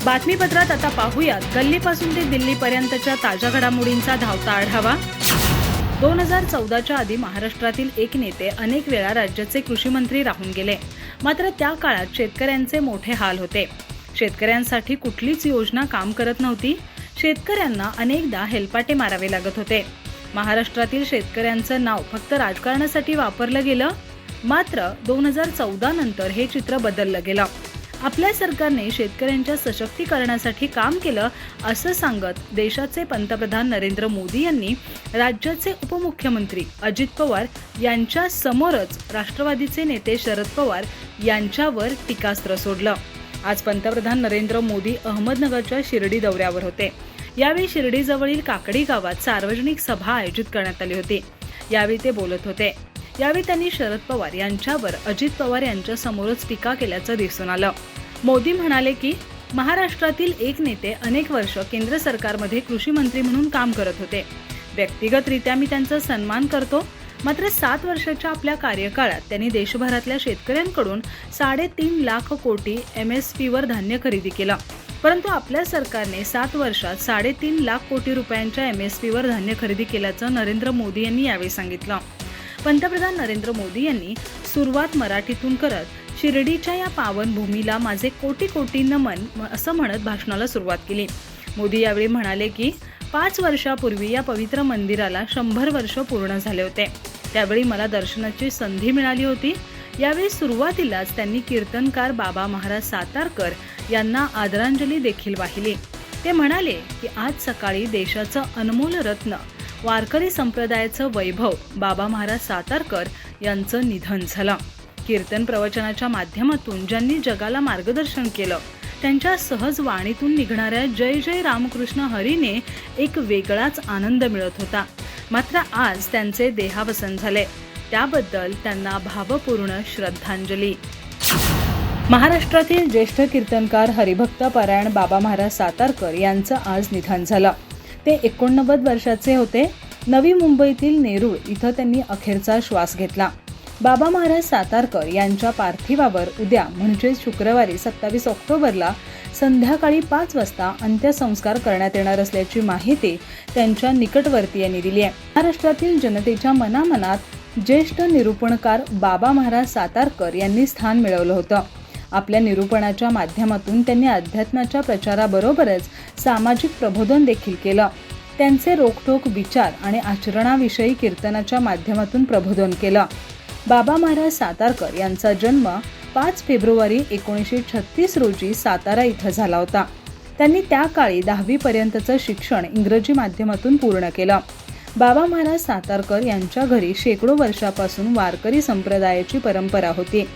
बातमीपत्रात आता पाहूयात गल्लीपासून ते दिल्लीपर्यंतच्या ताज्या घडामोडींचा धावता आढावा। 2014च्या आधी महाराष्ट्रातील एक नेते अनेक वेळा राज्याचे कृषी मंत्री राहून गेले, मात्र त्या काळात शेतकऱ्यांचे मोठे हाल होते। शेतकऱ्यांसाठी कुठलीच योजना काम करत नव्हती। शेतकऱ्यांना अनेकदा हेलपाटे मारावे लागत होते। महाराष्ट्रातील शेतकऱ्यांचं नाव फक्त राजकारणासाठी वापरलं गेलं, मात्र 2014 नंतर हे चित्र बदललं गेलं। आपल्या सरकारने शेतकऱ्यांच्या सशक्तीकरणासाठी काम केलं असं सांगत देशाचे पंतप्रधान नरेंद्र मोदी यांनी राज्याचे उपमुख्यमंत्री अजित पवार यांच्या समोरच राष्ट्रवादीचे नेते शरद पवार यांच्यावर टीकास्त्र सोडलं। आज पंतप्रधान नरेंद्र मोदी अहमदनगरच्या शिर्डी दौऱ्यावर होते। यावेळी शिर्डीजवळील काकडी गावात सार्वजनिक सभा आयोजित करण्यात आली होती। यावेळी ते बोलत होते। यावेळी त्यांनी शरद पवार यांच्यावर अजित पवार यांच्या समोरच टीका केल्याचं दिसून आलं। मोदी म्हणाले की महाराष्ट्रातील एक नेते अनेक वर्ष केंद्र सरकारमध्ये कृषी मंत्री म्हणून काम करत होते। व्यक्तिगतरित्या मी त्यांचा सन्मान करतो, मात्र 7 वर्षाच्या आपल्या कार्यकाळात त्यांनी देशभरातल्या शेतकऱ्यांकडून 3.5 लाख कोटी MSP वर धान्य खरेदी केलं, परंतु आपल्या सरकारने 7 वर्षात 3.5 लाख कोटी रुपयांच्या MSP वर धान्य खरेदी केल्याचं नरेंद्र मोदी यांनी यावेळी सांगितलं। पंतप्रधान नरेंद्र मोदी यांनी सुरुवात मराठीतून करत शिर्डीच्या या पावन भूमीला माझे कोटी कोटी नमन असं म्हणत भाषणाला सुरुवात केली। मोदी यावेळी म्हणाले की 5 वर्षापूर्वी या पवित्र मंदिराला 100 वर्ष पूर्ण झाले होते। त्यावेळी मला दर्शनाची संधी मिळाली होती। यावेळी सुरुवातीलाच त्यांनी कीर्तनकार बाबा महाराज सातारकर यांना आदरांजली देखील वाहिली। ते म्हणाले की आज सकाळी देशाचं अनमोल रत्न वारकरी संप्रदायाचं वैभव बाबा महाराज सातारकर यांचं निधन झालं। कीर्तन प्रवचनाच्या माध्यमातून ज्यांनी जगाला मार्गदर्शन केलं, त्यांच्या सहज वाणीतून निघणाऱ्या जय जय रामकृष्ण हरीने एक वेगळाच आनंद मिळत होता। मात्र आज त्यांचे देहावसन झाले, त्याबद्दल त्यांना भावपूर्ण श्रद्धांजली। महाराष्ट्रातील ज्येष्ठ कीर्तनकार हरिभक्त पारायण बाबा महाराज सातारकर यांचं आज निधन झालं। ते 89 वर्षाचे होते। नवी मुंबईतील नेरूळ इथं त्यांनी अखेरचा श्वास घेतला। बाबा महाराज सातारकर यांच्या पार्थिवावर उद्या म्हणजे शुक्रवारी 27 ऑक्टोबरला संध्याकाळी 5 वाजता अंत्यसंस्कार करण्यात येणार असल्याची माहिती त्यांच्या निकटवर्तीयांनी दिली आहे। महाराष्ट्रातील जनतेच्या मनामनात ज्येष्ठ निरूपणकार बाबा महाराज सातारकर यांनी स्थान मिळवलं होतं। आपल्या निरूपणाच्या माध्यमातून त्यांनी अध्यात्माच्या प्रचाराबरोबरच सामाजिक प्रबोधन देखील केलं। त्यांचे रोखठोक विचार आणि आचरणाविषयी कीर्तनाच्या माध्यमातून प्रबोधन केलं। बाबा महाराज सातारकर यांचा जन्म 5 फेब्रुवारी 1936 रोजी सातारा इथं झाला होता। त्यांनी त्या काळी 10वी पर्यंतचं शिक्षण इंग्रजी माध्यमातून पूर्ण केलं। बाबा महाराज सातारकर यांच्या घरी शेकडो वर्षापासून वारकरी संप्रदायाची परंपरा होती।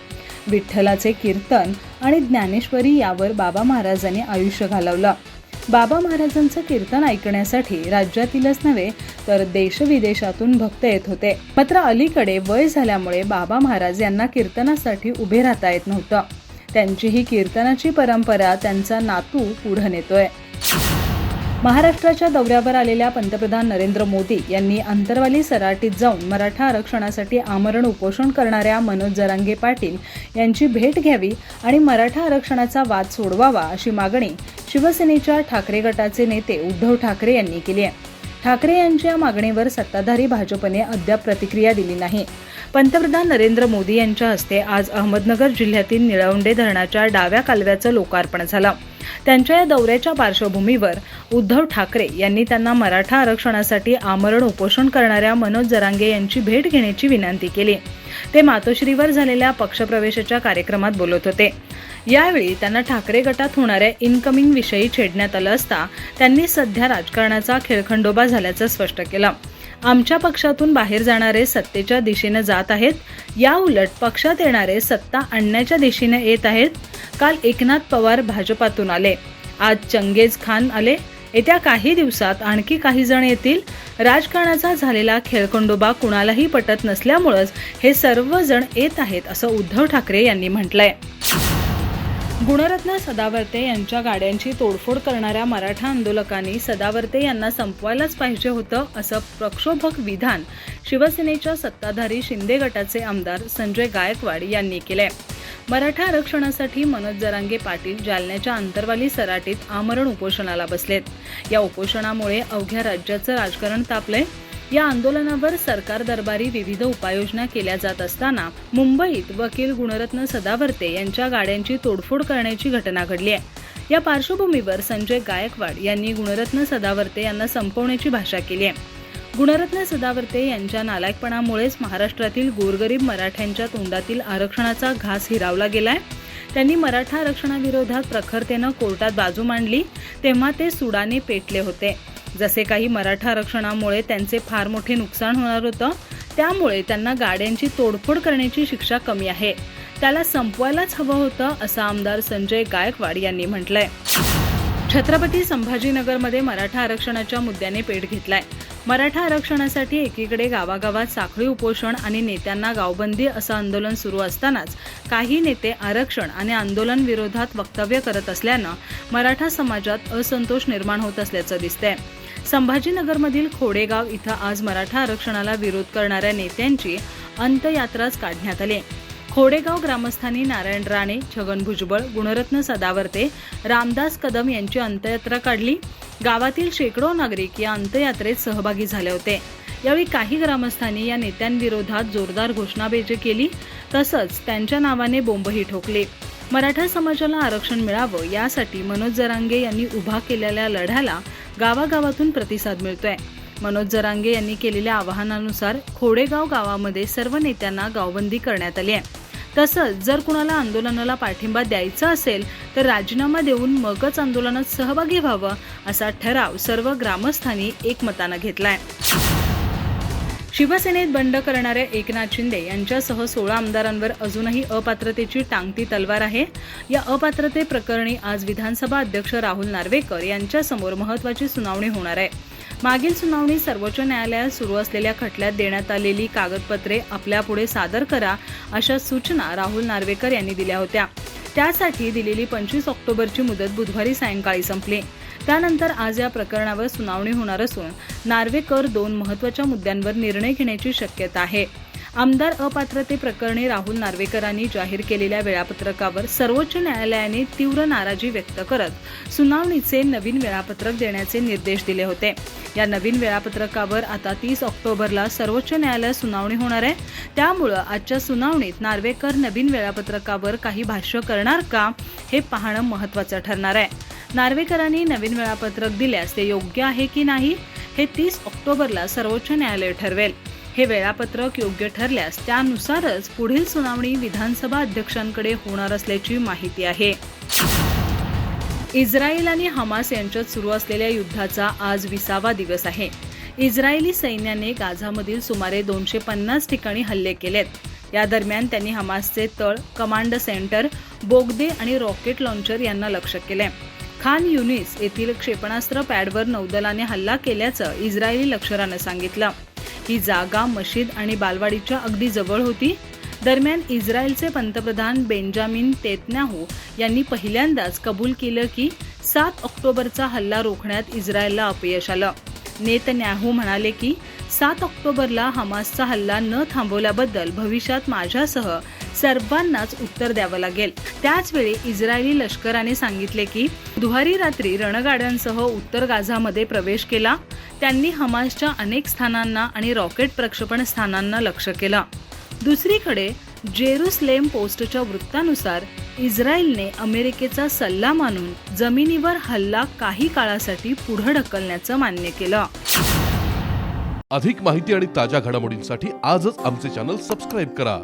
विठ्ठलाचे कीर्तन आणि ज्ञानेश्वरी यावर बाबा महाराजांनी आयुष्य घालवलं। बाबा महाराजांचं कीर्तन ऐकण्यासाठी राज्यातीलच नव्हे तर देशविदेशातून भक्त येत होते। मात्र अलीकडे वय झाल्यामुळे बाबा महाराज यांना कीर्तनासाठी उभे राहता येत नव्हतं। त्यांची ही कीर्तनाची परंपरा त्यांचा नातू पुढे नेतोय। महाराष्ट्राच्या दौऱ्यावर आलेल्या पंतप्रधान नरेंद्र मोदी यांनी अंतरवाली सराटीत जाऊन मराठा आरक्षणासाठी आमरण उपोषण करणाऱ्या मनोज जरांगे पाटील यांची भेट घ्यावी आणि मराठा आरक्षणाचा वाद सोडवावा अशी मागणी शिवसेनेच्या ठाकरे गटाचे नेते उद्धव ठाकरे यांनी केली आहे। ठाकरे यांच्या मागणीवर सत्ताधारी भाजपने अद्याप प्रतिक्रिया दिली नाही। पंतप्रधान नरेंद्र मोदी यांच्या हस्ते आज अहमदनगर जिल्ह्यातील निळवंडे धरणाच्या डाव्या कालव्याचं लोकार्पण झालं। त्यांच्या या दौऱ्याच्या पार्श्वभूमीवर उद्धव ठाकरे यांनी त्यांना मराठा आरक्षणासाठी आमरण उपोषण करणाऱ्या मनोज जरांगे यांची भेट घेण्याची विनंती केली। ते मातोश्रीवर झालेल्या पक्षप्रवेशाच्या कार्यक्रमात बोलत होते। यावेळी त्यांना ठाकरे गटात होणाऱ्या इनकमिंग विषयी छेडण्यात आलं असता त्यांनी सध्या राजकारणाचा खेळखंडोबा झाल्याचं स्पष्ट केलं। आमच्या पक्षातून बाहेर जाणारे सत्तेच्या दिशेने जात आहेत, या उलट पक्षात येणारे सत्ता आणण्याच्या दिशेने येत आहेत। काल एकनाथ पवार भाजपातून आले, आज चंगेज खान आले, येत्या काही दिवसात आणखी काही जण येतील। राजकारणाचा झालेला खेळखंडोबा कुणालाही पटत नसल्यामुळेच हे सर्वजण येत आहेत असं उद्धव ठाकरे यांनी म्हटलंय। गुणरत्न सदावर्ते यांच्या गाड्यांची तोडफोड करणाऱ्या मराठा आंदोलकांनी सदावर्ते यांना संपवायलाच पाहिजे होतं असं प्रक्षोभक विधान शिवसेनेच्या सत्ताधारी शिंदे गटाचे आमदार संजय गायकवाड यांनी केले। मराठा आरक्षणासाठी मनोज जरांगे पाटील जालन्याच्या अंतरवाली सराटीत आमरण उपोषणाला बसलेत. या उपोषणामुळे अवघ्या राज्याचं राजकारण तापलंय. या आंदोलनावर सरकार दरबारी विविध उपाययोजना केल्या जात असताना मुंबईत वकील गुणरत्न सदावर्ते यांच्या गाड्यांची तोडफोड करण्याची घटना घडली आहे. या पार्श्वभूमीवर संजय गायकवाड यांनी गुणरत्न सदावर्ते यांना संपवण्याची भाषा केली आहे. गुणरत्न सदावर्ते यांच्या नालायकपणामुळेच महाराष्ट्रातील गोरगरीब मराठ्यांच्या तोंडातील आरक्षणाचा घास हिरावला गेलाय. त्यांनी मराठा आरक्षणाविरोधात प्रखरतेनं कोर्टात बाजू मांडली तेव्हा ते सुडाने पेटले होते. जसे काही मराठा आरक्षणामुळे त्यांचे फार मोठे नुकसान होणार होतं, त्यामुळे त्यांना गाड्यांची तोडफोड करण्याची शिक्षा कमी आहे, त्याला संपवायलाच हवं होतं, असं आमदार संजय गायकवाड यांनी म्हटलंय. छत्रपती संभाजीनगरमध्ये मराठा आरक्षणाच्या मुद्द्याने पेट घेतलाय. मराठा आरक्षणासाठी एकीकडे गावागावात साखळी उपोषण आणि नेत्यांना गावबंदी असं आंदोलन सुरू असतानाच काही नेते आरक्षण आणि आंदोलन विरोधात वक्तव्य करत असल्यानं मराठा समाजात असंतोष निर्माण होत असल्याचं दिसतंय. संभाजीनगरमधील खोडेगाव इथं आज मराठा आरक्षणाला विरोध करणाऱ्या नेत्यांची अंत्ययात्राच काढण्यात आली. खोडेगाव ग्रामस्थांनी नारायण राणे, छगन भुजबळ, गुणरत्न सदावर्ते, रामदास कदम यांची अंत्ययात्रा काढली. गावातील शेकडो नागरिक या अंत्ययात्रेत सहभागी झाले होते. यावेळी काही ग्रामस्थांनी या नेत्यांविरोधात जोरदार घोषणाबाजी केली, तसंच त्यांच्या नावाने बोंबही ठोकली. मराठा समाजाला आरक्षण मिळावं यासाठी मनोज जरांगे यांनी उभा केलेल्या लढ्याला गावागावातून प्रतिसाद मिळतोय. मनोज जरांगे यांनी केलेल्या आवाहनानुसार खोडेगाव गावामध्ये सर्व नेत्यांना गावबंदी करण्यात आली आहे. तसंच जर कुणाला आंदोलनाला पाठिंबा द्यायचा असेल तर राजीनामा देऊन मगच आंदोलनात सहभागी व्हावं असा ठराव सर्व ग्रामस्थांनी एकमतानं घेतलाय. शिवसेनेत बंड करणाऱ्या एकनाथ शिंदे यांच्यासह 16 आमदारांवर अजूनही अपात्रतेची टांगती तलवार आहे. या अपात्रते प्रकरणी आज विधानसभा अध्यक्ष राहुल नार्वेकर यांच्यासमोर महत्त्वाची सुनावणी होणार आहे. मागील सुनावणी सर्वोच्च न्यायालयात सुरू असलेल्या खटल्यात देण्यात आलेली कागदपत्रे आपल्यापुढे सादर करा अशा सूचना राहुल नार्वेकर यांनी दिल्या होत्या. त्यासाठी दिलेली 25 ऑक्टोबरची मुदत बुधवारी सायंकाळी संपली. त्यानंतर आज या प्रकरणावर सुनावणी होणार असून नार्वेकर 2 महत्त्वाच्या मुद्द्यांवर निर्णय घेण्याची शक्यता आहे. आमदार अपात्रते प्रकरणी राहुल नार्वेकरांनी जाहीर केलेल्या वेळापत्रकावर सर्वोच्च न्यायालयाने तीव्र नाराजी व्यक्त करत सुनावणीचे नवीन वेळापत्रक देण्याचे निर्देश दिले होते. या नवीन वेळापत्रकावर आता 30 ऑक्टोबरला सर्वोच्च न्यायालयात सुनावणी होणार आहे. त्यामुळे आजच्या सुनावणीत नार्वेकर नवीन वेळापत्रकावर काही भाष्य करणार का हे पाहणं महत्त्वाचं ठरणार आहे. नार्वेकरांनी नवीन वेळापत्रक दिल्यास ते योग्य आहे की नाही हे 30 ऑक्टोबरला सर्वोच्च न्यायालय ठरवेल. हे वेळापत्रक योग्य ठरल्यास त्यानुसारच पुढील सुनावणी विधानसभा अध्यक्षांकडे होणार असल्याची माहिती आहे. इस्रायल आणि हमास यांच्यात सुरू असलेल्या युद्धाचा आज 20वा दिवस आहे. इस्रायली सैन्याने गाझामधील सुमारे 250 ठिकाणी हल्ले केलेत. या दरम्यान त्यांनी हमासचे तळ, कमांड सेंटर, बोगदे आणि रॉकेट लॉन्चर यांना लक्ष्य केले. खान युनिस येथील क्षेपणास्त्र पॅडवर नौदलाने हल्ला केल्याचं इस्रायली लष्करानं सांगितलं. ही जागा मशीद आणि बालवाडीच्या अगदी जवळ होती. दरम्यान इस्रायलचे पंतप्रधान बेंजामिन नेतन्याहू यांनी पहिल्यांदाच कबूल केलं की 7 ऑक्टोबरचा हल्ला रोखण्यात इस्रायलला अपयश आलं. नेतन्याहू म्हणाले की 7 ऑक्टोबरला हमासचा हल्ला न थांबवल्याबद्दल भविष्यात माझ्यासह सर्वांनाच उत्तर द्यावं लागेल. त्याचवेळी इस्रायली लष्कराने सांगितले की बुधवारी रात्री रणगाड्यांसह उत्तर गाझामध्ये प्रवेश केला. त्यांनी हमासच्या अनेक स्थानांना आणि रॉकेट प्रक्षेपण स्थानांना लक्ष्य केलं. दुसरीकडे जेरुसलेम पोस्टच्या वृत्तानुसार इस्रायलने अमेरिकेचा सल्ला मानून जमिनीवर हल्ला काही काळासाठी पुढे ढकलण्याचं मान्य केलं. अधिक माहिती आणि ताज्या घडामोडींसाठी आजच आमचे चॅनल सबस्क्राईब करा.